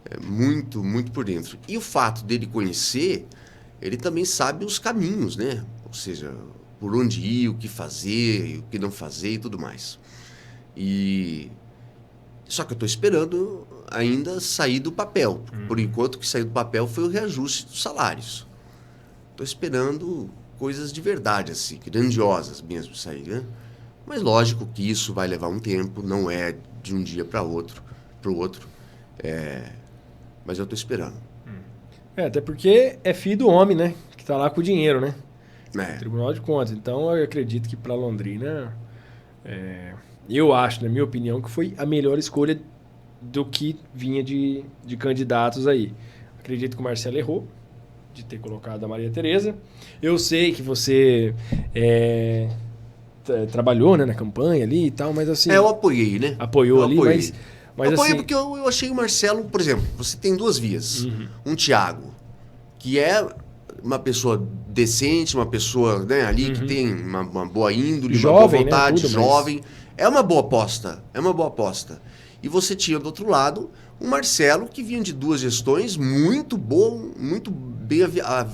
é muito, muito por dentro. E o fato dele conhecer, ele também sabe os caminhos, né? Ou seja, por onde ir, o que fazer, o que não fazer e tudo mais. Só que eu estou esperando ainda sair do papel. Por enquanto, o que saiu do papel foi o reajuste dos salários. Estou esperando coisas de verdade, assim, grandiosas mesmo sair, né? Mas lógico que isso vai levar um tempo, não é de um dia para o outro. Mas eu estou esperando. Até porque é filho do homem, né? Que está lá com o dinheiro, né? É. Tribunal de Contas. Então, eu acredito que para Londrina, eu acho, na minha opinião, que foi a melhor escolha do que vinha de candidatos aí. Acredito que o Marcelo errou de ter colocado a Maria Tereza. Eu sei que você trabalhou, né, na campanha ali e tal, mas assim... eu apoiei, né? Apoiou ali, apoiei. mas apoiei assim... porque eu achei o Marcelo, por exemplo, você tem duas vias. Um Thiago, que é uma pessoa decente, uma pessoa, né, ali que tem uma boa índole, jovem, uma boa vontade, né, tudo, jovem. É uma boa aposta. E você tinha do outro lado um Marcelo que vinha de duas gestões muito bem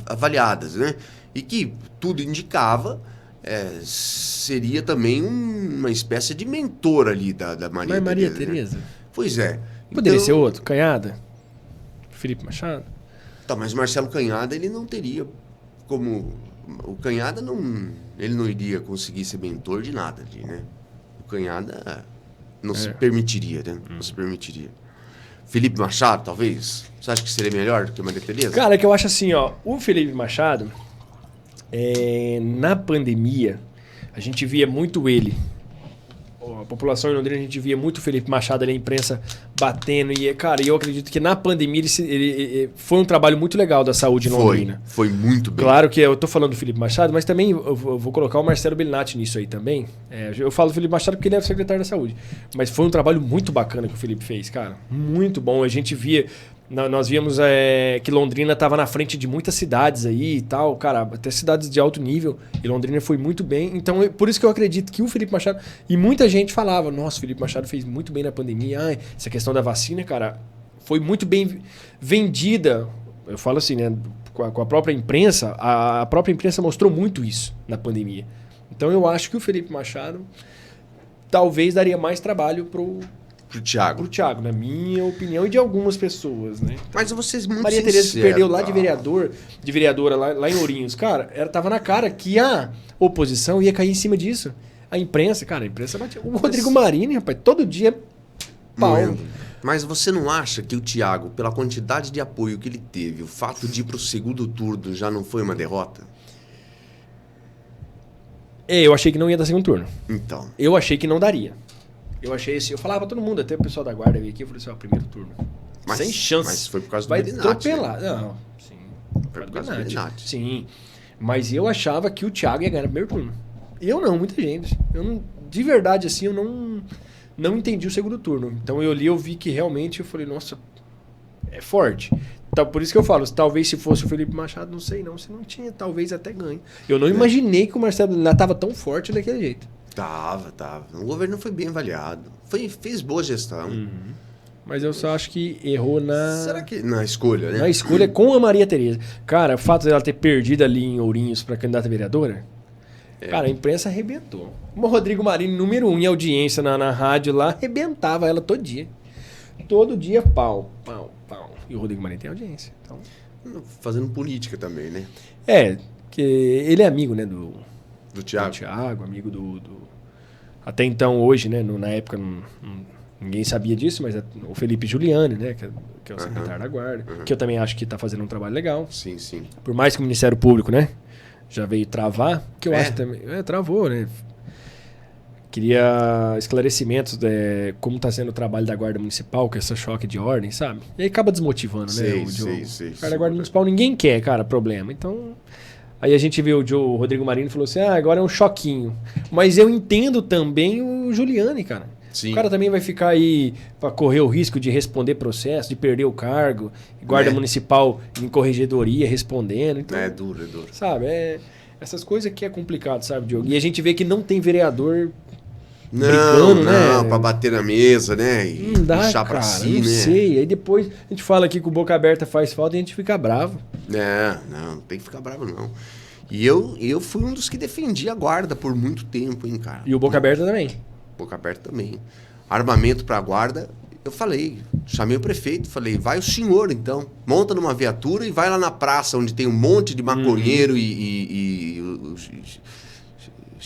avaliadas, né? E que tudo indicava seria também uma espécie de mentor ali da Maria Tereza. Mas Maria Tereza? Né? Pois é. Poderia ser outro? Canhada? Felipe Machado? Tá, mas o Marcelo Canhada, ele não teria como... O Canhada, ele não iria conseguir ser mentor de nada ali, né? O Canhada não se permitiria, né? Não se permitiria. Felipe Machado, talvez? Você acha que seria melhor do que a Maria Tereza? Cara, é que eu acho assim, ó. O Felipe Machado, na pandemia, a gente via muito ele. A população em Londrina, a gente via muito o Felipe Machado ali, a imprensa batendo. E, cara, eu acredito que na pandemia ele foi um trabalho muito legal da saúde em Londrina. Foi muito bem. Claro que eu tô falando do Felipe Machado, mas também eu vou colocar o Marcelo Bellinati nisso aí também. Eu falo do Felipe Machado porque ele é o secretário da saúde. Mas foi um trabalho muito bacana que o Felipe fez, cara. Muito bom. A gente via... Nós víamos que Londrina estava na frente de muitas cidades aí e tal, cara, até cidades de alto nível, e Londrina foi muito bem. Então, por isso que eu acredito que o Felipe Machado... E muita gente falava, nossa, o Felipe Machado fez muito bem na pandemia. Essa questão da vacina, cara, foi muito bem vendida. Eu falo assim, né, com a própria imprensa, a própria imprensa mostrou muito isso na pandemia. Então, eu acho que o Felipe Machado talvez daria mais trabalho pro Thiago, na minha opinião, e de algumas pessoas, né? Mas vocês muito Maria Tereza que perdeu lá de vereadora lá em Ourinhos. Cara, tava na cara que a oposição ia cair em cima disso. A imprensa batia. O Rodrigo Marini, rapaz, todo dia pau. Mas você não acha que o Thiago, pela quantidade de apoio que ele teve, o fato de ir pro segundo turno já não foi uma derrota? Eu achei que não ia dar segundo turno. Então. Eu achei que não daria. Eu falava pra todo mundo, até o pessoal da guarda veio aqui, eu falei assim, primeiro turno. Sem chance. Mas foi por causa do Vai Bellinati. atropelar. Né? Não, sim. Foi por causa do Bellinati. Sim. Mas eu achava que o Thiago ia ganhar no primeiro turno. Eu não, muita gente. De verdade, assim, eu não entendi o segundo turno. Então eu vi que realmente, eu falei, nossa, é forte. Por isso que eu falo, talvez se fosse o Felipe Machado, não sei não, se não tinha, talvez até ganhe. Eu não imaginei que o Marcelo ainda estava tão forte daquele jeito. Tava. O governo foi bem avaliado. Fez boa gestão. Mas eu só acho que errou Será que na escolha, né? na escolha com a Maria Tereza. Cara, o fato dela ter perdido ali em Ourinhos para candidata a vereadora, cara, a imprensa arrebentou. O Rodrigo Marinho, número 1 em audiência na rádio lá, arrebentava ela todo dia. Todo dia, pau. E o Rodrigo Marinho tem audiência. Então... Fazendo política também, né? Que ele é amigo, né, do Thiago. Do Thiago, amigo do... Até então, hoje, né, na época, ninguém sabia disso, mas o Felipe Giuliani, né, que é o secretário da Guarda, que eu também acho que está fazendo um trabalho legal. Sim. Por mais que o Ministério Público, né, já veio travar, que eu acho que também... travou, né? Queria esclarecimentos de como está sendo o trabalho da Guarda Municipal, com esse choque de ordem, sabe? E aí acaba desmotivando, né? O cara da Guarda Municipal ninguém quer, cara, problema. Então, aí a gente vê o Rodrigo Marinho e falou assim, agora é um choquinho. Mas eu entendo também o Giuliani, cara. Sim. O cara também vai ficar aí para correr o risco de responder processo, de perder o cargo, Guarda Municipal em corregedoria respondendo. Então, é duro. Sabe, essas coisas aqui é complicado, sabe, Diogo? E a gente vê que não tem vereador... Não, pra bater na mesa, né? E não dá, puxar pra cara, si, não né? sei. Aí depois a gente fala aqui que o boca aberta faz falta e a gente fica bravo. Não tem que ficar bravo, não. E eu fui um dos que defendi a guarda por muito tempo, hein, cara. E o boca aberta também. Boca aberta também. Armamento pra guarda, eu falei, chamei o prefeito, falei, vai o senhor então, monta numa viatura e vai lá na praça onde tem um monte de maconheiro e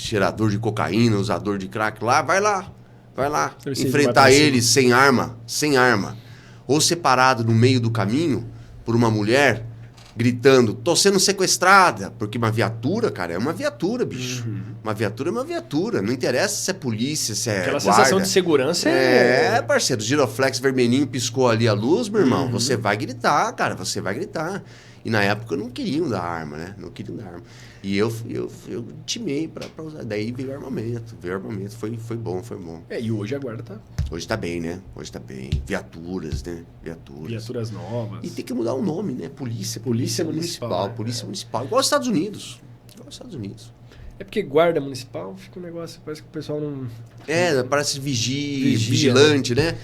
cheirador de cocaína, usador de crack lá, vai lá, enfrentar eles sem arma, ou separado no meio do caminho por uma mulher gritando, tô sendo sequestrada, porque uma viatura, cara, é uma viatura, bicho. Uma viatura é uma viatura, não interessa se é polícia, se é aquela guarda. Sensação de segurança parceiro, giroflex vermelhinho piscou ali a luz, meu irmão, você vai gritar, cara, você vai gritar. E na época não queriam dar arma, né? Não queriam dar arma. E eu timei pra usar. Daí veio armamento. Foi bom. E hoje a guarda tá... Hoje tá bem, né? Viaturas, né? Viaturas novas. E tem que mudar o nome, né? Polícia Municipal. Né? Polícia Municipal. Igual aos Estados Unidos. É porque guarda municipal fica um negócio, parece que o pessoal não... Parece vigilante, né?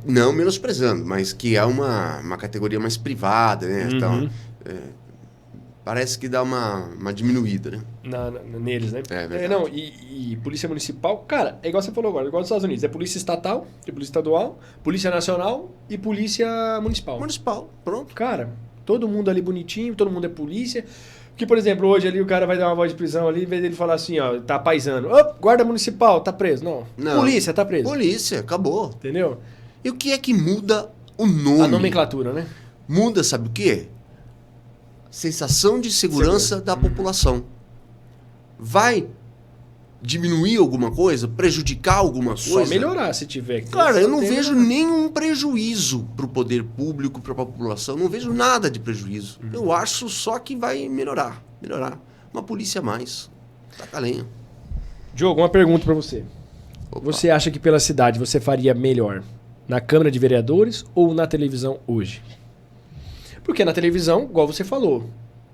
Não menosprezando, mas que é uma categoria mais privada, né? Então, parece que dá uma diminuída, né? Neles, né? É verdade. Não, e polícia municipal, cara, é igual você falou agora, igual nos Estados Unidos. É polícia estatal, é polícia estadual, polícia nacional e polícia municipal. Municipal, pronto. Cara, todo mundo ali bonitinho, todo mundo é polícia. Que, por exemplo, hoje ali o cara vai dar uma voz de prisão ali, em vez dele falar assim, ó, tá paisano. Guarda municipal, tá preso. Não. Polícia, tá preso. Polícia, acabou. Entendeu? E o que é que muda o nome? A nomenclatura, né? Muda, sabe o quê? Sensação de segurança da população. Vai diminuir alguma coisa? Prejudicar alguma coisa? Só melhorar se tiver. Cara, eu não vejo nenhum prejuízo pro poder público, pra população. Não vejo nada de prejuízo. Eu acho só que vai melhorar. Uma polícia a mais. Taca lenha. Diogo, uma pergunta pra você. Opa. Você acha que pela cidade você faria melhor na Câmara de Vereadores ou na televisão hoje? Porque na televisão, igual você falou,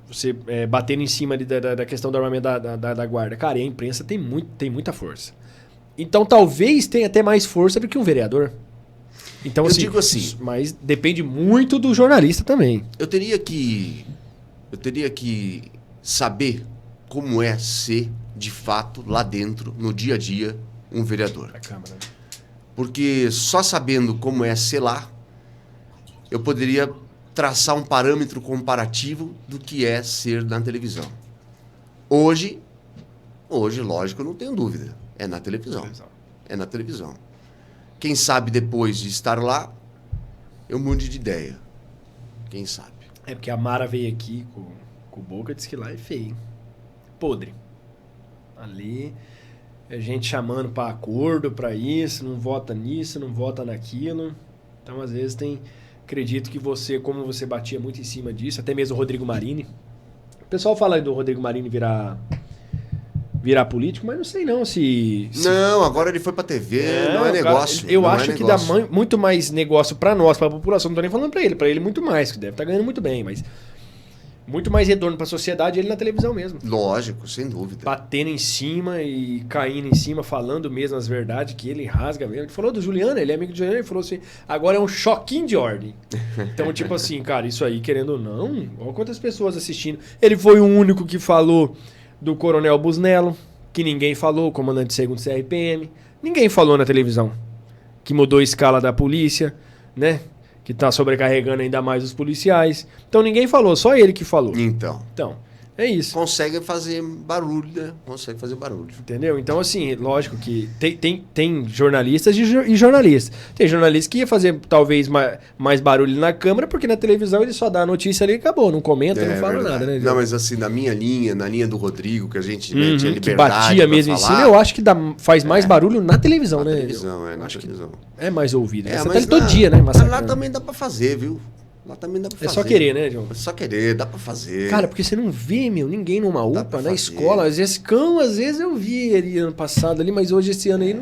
você batendo em cima da questão do armamento da guarda. Cara, e a imprensa tem muita força. Então talvez tenha até mais força do que um vereador. Então, eu digo assim... Mas depende muito do jornalista também. Eu teria que saber como é ser, de fato, lá dentro, no dia a dia, um vereador. A Câmara. Porque só sabendo como é ser lá, eu poderia traçar um parâmetro comparativo do que é ser na televisão. Hoje, lógico, eu não tenho dúvida. É na televisão. É na televisão. Quem sabe depois de estar lá, eu mude de ideia. Quem sabe. É porque a Mara veio aqui com o Boca e disse que lá é feio, hein? Podre. Ali, a gente chamando para acordo, para isso, não vota nisso, não vota naquilo. Então, às vezes, acredito que você, como você batia muito em cima disso, até mesmo o Rodrigo Marini. O pessoal fala do Rodrigo Marini virar virar político, mas não sei não se... Não, agora ele foi pra TV, não é negócio. Eu acho que dá muito mais negócio pra nós, pra população, não tô nem falando pra ele muito mais, que deve estar ganhando muito bem, mas muito mais retorno pra sociedade ele na televisão mesmo. Lógico, sem dúvida. Batendo em cima e caindo em cima, falando mesmo as verdades, que ele rasga mesmo. Ele falou do Juliano, ele é amigo do Juliano, ele falou assim, agora é um choquinho de ordem. Então, tipo assim, cara, isso aí, querendo ou não, olha quantas pessoas assistindo. Ele foi o único que falou do Coronel Busnello, que ninguém falou, comandante segundo CRPM. Ninguém falou na televisão. Que mudou a escala da polícia, né? Que tá sobrecarregando ainda mais os policiais. Então ninguém falou, só ele que falou. Então, é isso. Consegue fazer barulho, né? Consegue fazer barulho. Entendeu? Então, assim, lógico que tem jornalistas e jornalistas. Tem jornalista que ia fazer talvez mais barulho na câmera, porque na televisão ele só dá a notícia ali e acabou. Não comenta, não fala nada, né? Não, mas assim, na linha do Rodrigo, que a gente tinha liberdade que batia mesmo em cima, eu acho que faz mais barulho na televisão, né? Na televisão. É mais ouvido. Você tá mas ali todo dia, né? Mas lá também dá pra fazer, viu? Lá também dá pra fazer. É só querer, né, João? É só querer, dá pra fazer. Cara, porque você não vê, ninguém numa UPA, na escola. Às vezes eu vi ali ano passado ali, mas hoje esse ano aí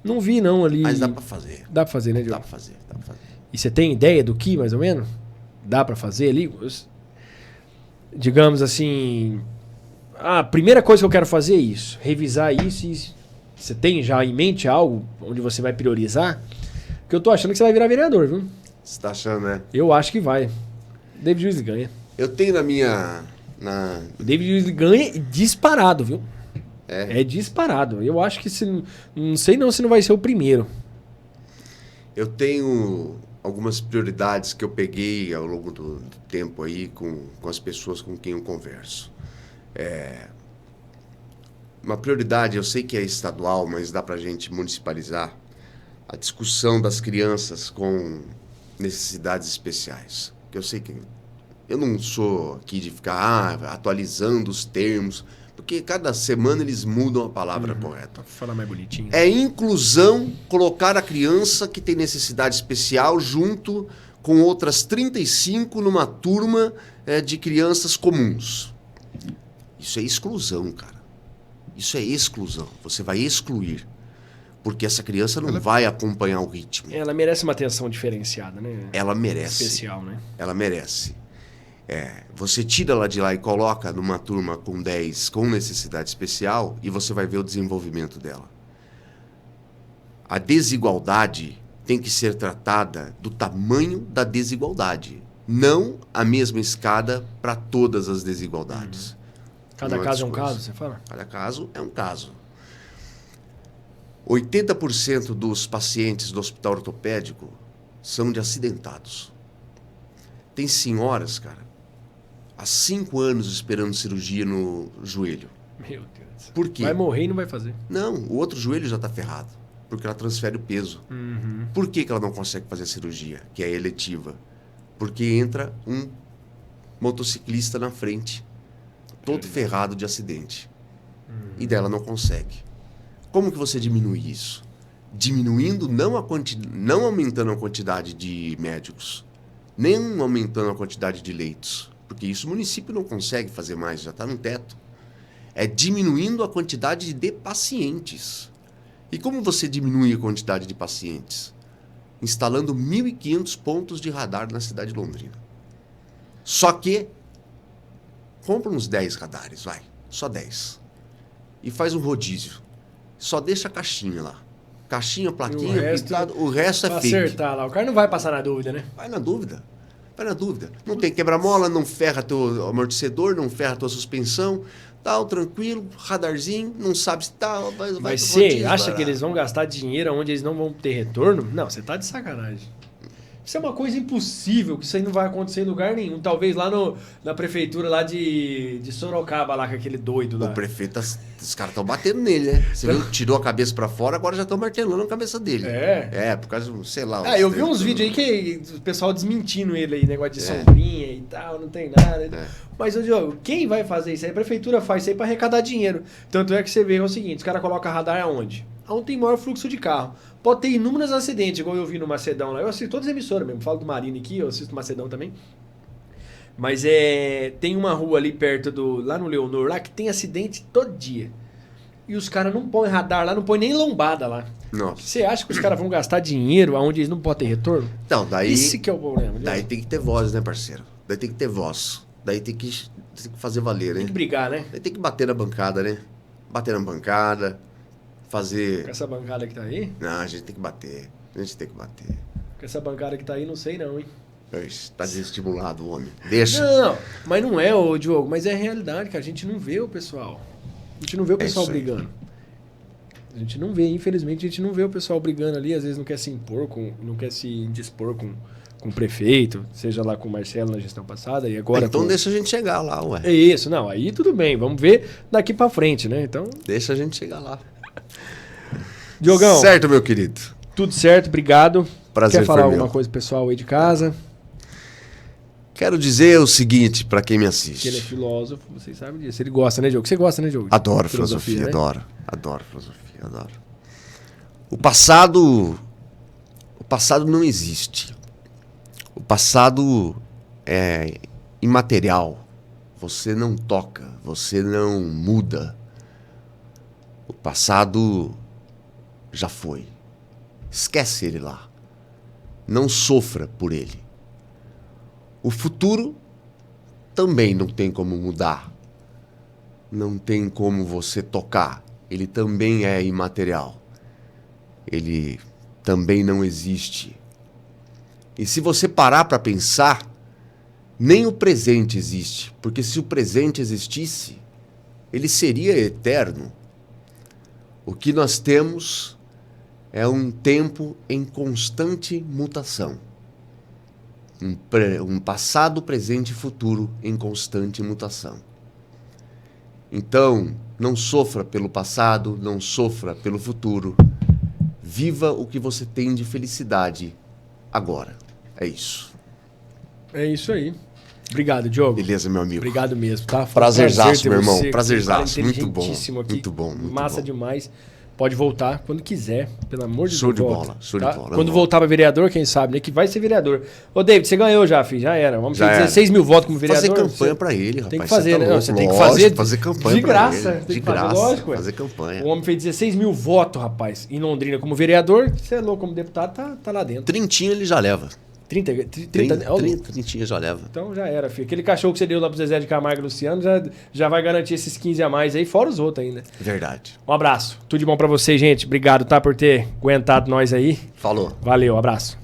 não vi não ali. Mas dá pra fazer. Dá pra fazer, né, João? Dá pra fazer. E você tem ideia do que, mais ou menos? Dá pra fazer ali? Digamos assim, a primeira coisa que eu quero fazer é isso. Revisar isso e isso. Você tem já em mente algo onde você vai priorizar? Porque eu tô achando que você vai virar vereador, viu? Você tá achando, né? Eu acho que vai. David Luiz ganha. Eu tenho na minha... O David Luiz ganha disparado, viu? É disparado. Eu acho que não sei não se não vai ser o primeiro. Eu tenho algumas prioridades que eu peguei ao longo do tempo aí com as pessoas com quem eu converso. Uma prioridade, eu sei que é estadual, mas dá pra gente municipalizar a discussão das crianças com necessidades especiais. Que eu sei que eu não sou aqui de ficar atualizando os termos, porque cada semana eles mudam a palavra correta. Pra falar mais bonitinho. É inclusão, colocar a criança que tem necessidade especial junto com outras 35 numa turma de crianças comuns. Isso é exclusão, cara. Isso é exclusão. Você vai excluir. Porque essa criança não vai acompanhar o ritmo. Ela merece uma atenção diferenciada, né? Ela merece. Especial, né? Ela merece. Você tira ela de lá e coloca numa turma com 10 com necessidade especial e você vai ver o desenvolvimento dela. A desigualdade tem que ser tratada do tamanho da desigualdade. Não a mesma escada para todas as desigualdades. Cada caso é um caso, você fala? Cada caso é um caso. 80% dos pacientes do hospital ortopédico são de acidentados. Tem senhoras, cara, há 5 anos esperando cirurgia no joelho. Meu Deus. Por quê? Vai morrer e não vai fazer. Não, o outro joelho já está ferrado, porque ela transfere o peso. Por que ela não consegue fazer a cirurgia, que é eletiva? Porque entra um motociclista na frente, todo ferrado de acidente. E dela não consegue. Como que você diminui isso? Diminuindo, não aumentando a quantidade de médicos, nem aumentando a quantidade de leitos, porque isso o município não consegue fazer mais, já está no teto. É diminuindo a quantidade de pacientes. E como você diminui a quantidade de pacientes? Instalando 1.500 pontos de radar na cidade de Londrina. Só que, compra uns 10 radares, vai, só 10. E faz um rodízio. Só deixa a caixinha lá. Caixinha, plaquinha, pintado, o resto é fake. Acertar lá. O cara não vai passar na dúvida, né? Vai na dúvida. Não tem quebra-mola, não ferra teu amortecedor, não ferra tua suspensão. Tal, tranquilo, radarzinho, não sabe se tá... Mas você acha que eles vão gastar dinheiro onde eles não vão ter retorno? Não, você tá de sacanagem. Isso é uma coisa impossível, que isso aí não vai acontecer em lugar nenhum. Talvez lá na prefeitura lá de Sorocaba, lá com aquele doido lá. O prefeito, os caras estão batendo nele, né? Você viu, tirou a cabeça pra fora, agora já estão martelando a cabeça dele. Por causa, sei lá... eu vi uns vídeos aí que o pessoal desmentindo ele aí, negócio de sombrinha e tal, não tem nada. Mas, Diogo, quem vai fazer isso aí? A prefeitura faz isso aí pra arrecadar dinheiro. Tanto é que você vê o seguinte, os caras colocam radar aonde? Onde tem maior fluxo de carro. Pode ter inúmeros acidentes, igual eu vi no Macedão lá. Eu assisto todas as emissoras mesmo. Falo do Marino aqui, eu assisto Macedão também. Mas tem uma rua ali perto lá no Leonor, lá que tem acidente todo dia. e os caras não põem radar lá, não põem nem lombada lá. Nossa. Você acha que os caras vão gastar dinheiro onde eles não podem ter retorno? Não, daí... Esse que é o problema. Daí tem que ter voz, né, parceiro? Daí tem que ter voz. Daí tem que fazer valer, né? Tem que brigar, né? Daí tem que bater na bancada, né? Bater na bancada, fazer... Com essa bancada que tá aí? Não, a gente tem que bater. A gente tem que bater. Com essa bancada que tá aí, não sei não, hein? Tá desestimulado o homem. Deixa. Não, mas não é, ô Diogo, mas é a realidade, que a gente não vê o pessoal. A gente não vê o pessoal brigando. A gente não vê, infelizmente, a gente não vê o pessoal brigando ali, às vezes não quer se impor, não quer se indispor com o prefeito, seja lá com o Marcelo na gestão passada e agora... Então deixa a gente chegar lá, ué. É isso, não, aí tudo bem, vamos ver daqui pra frente, né? Então... Deixa a gente chegar lá. Diogão. Certo, meu querido. Tudo certo, obrigado. Prazer. Quer falar foi alguma meu. coisa pessoal aí de casa? Quero dizer o seguinte pra quem me Que assiste. ele é filósofo, vocês sabem disso. Ele gosta, né, Diogo? Você gosta, né, Diogo? Adoro filosofia, né? adoro filosofia, adoro. O passado não existe. O passado é imaterial. Você não toca, você não muda. O passado já foi. Esquece ele lá. Não sofra por ele. O futuro também não tem como mudar. Não tem como você tocar. Ele também é imaterial. Ele também não existe. E se você parar para pensar, nem o presente existe. Porque se o presente existisse, ele seria eterno. O que nós temos é um tempo em constante mutação. Um passado, presente e futuro em constante mutação. Então, não sofra pelo passado, não sofra pelo futuro. Viva o que você tem de felicidade agora. É isso. É isso aí. Obrigado, Diogo. Beleza, meu amigo. Obrigado mesmo, tá? Foi um Prazerzaço, prazer ter meu irmão. você, Prazerzaço. cara Muito bom. inteligentíssimo aqui. Muito bom. Muito Massa bom. demais. Pode voltar quando quiser, pelo amor de Show Deus. de bola, show de tá? bola. Quando voltar pra vereador, quem sabe, né? Que vai ser vereador. Ô, David, você ganhou já, filho. Já era. Vamos ter 16 mil votos como vereador. Fazer campanha pra ele, rapaz. Tem que fazer, tá né? louco. Você tem que Lógico, fazer campanha de pra graça. ele. Tem De que fazer, graça. lógico, ué. Fazer campanha. O homem fez 16 mil votos, rapaz, em Londrina como vereador. Você é louco, como deputado, tá lá dentro. Trintinha ele já leva. 30 Trintinha já leva. Então já era, filho. Aquele cachorro que você deu lá pro Zezé de Camargo e Luciano já vai garantir esses 15 a mais aí, fora os outros ainda. Verdade. Um abraço. Tudo de bom pra vocês, gente. Obrigado, tá, por ter aguentado nós aí. Falou. Valeu, abraço.